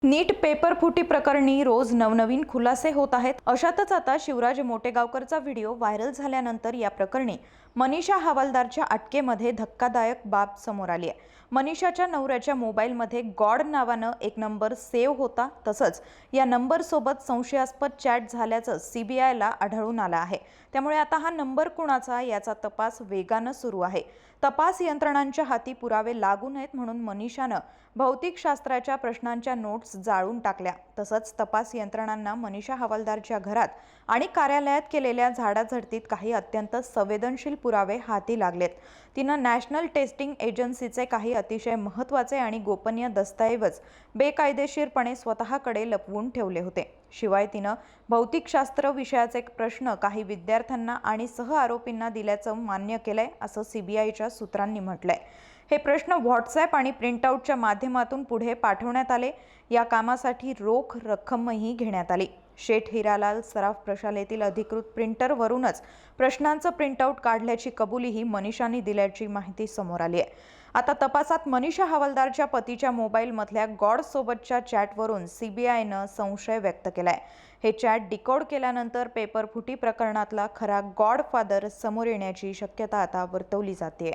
नीट paper फुटी प्रकरणी रोज नवनवीन खुलासे होत आहेत। अशातच आता शिवराज मोटेगावकरचा व्हिडिओ व्हायरल झाल्यानंतर या प्रकरणी मनीषा हवालदारच्या अटकेमध्ये धक्कादायक बाब समोर आली आहे। मनीषाच्या नवऱ्याच्या मोबाईलमध्ये गॉड नावानं एक नंबर सेव्ह होता, तसंच या नंबर सोबत संशयास्पद चॅट झाल्याचं सीबीआयला आढळून आलं आहे। त्यामुळे आता हा नंबर कुणाचा याचा तपास वेगानं सुरू आहे। तपास यंत्रणांच्या हाती पुरावे लागू नयेत म्हणून मनीषानं भौतिकशास्त्राच्या प्रश्नांच्या नोट्स जाळून टाकल्या। तसंच तपास यंत्रणांना मनीषा हवालदारच्या घरात आणि कार्यालयात केलेल्या झाडाझडतीत काही अत्यंत संवेदनशील पुरावे हाती लागलेत। तिनं नॅशनल टेस्टिंग एजन्सीचे काही अतिशय महत्त्वाचे आणि गोपनीय दस्तऐवज बेकायदेशीरपणे स्वतःकडे लपवून ठेवले होते। शिवाय तिनं भौतिकशास्त्र विषयाचे प्रश्न काही विद्यार्थ्यांना आणि सहआरोपींना दिल्याचं मान्य केलंय, असं सीबीआयच्या सूत्रांनी म्हटलंय। हे प्रश्न व्हॉट्सॲप आणि प्रिंटआउटच्या माध्यमातून पुढे पाठवण्यात आले। या कामासाठी रोख रक्कमही घेण्यात आली। शेठ हिरालाल सराफ प्रशालेतील अधिकृत प्रिंटरवरूनच प्रश्नांचं प्रिंटआउट काढल्याची कबुलीही मनीषाने दिल्याची माहिती समोर आली आहे। आता तपासात मनीषा हवालदारच्या पतीच्या मोबाईलमधल्या गॉड सोबतच्या चॅटवरून सीबीआयनं संशय व्यक्त केलाय। हे चॅट डिकोड केल्यानंतर पेपर फुटी प्रकरणातला खरा गॉडफादर समोर येण्याची शक्यता आता वर्तवली जाते।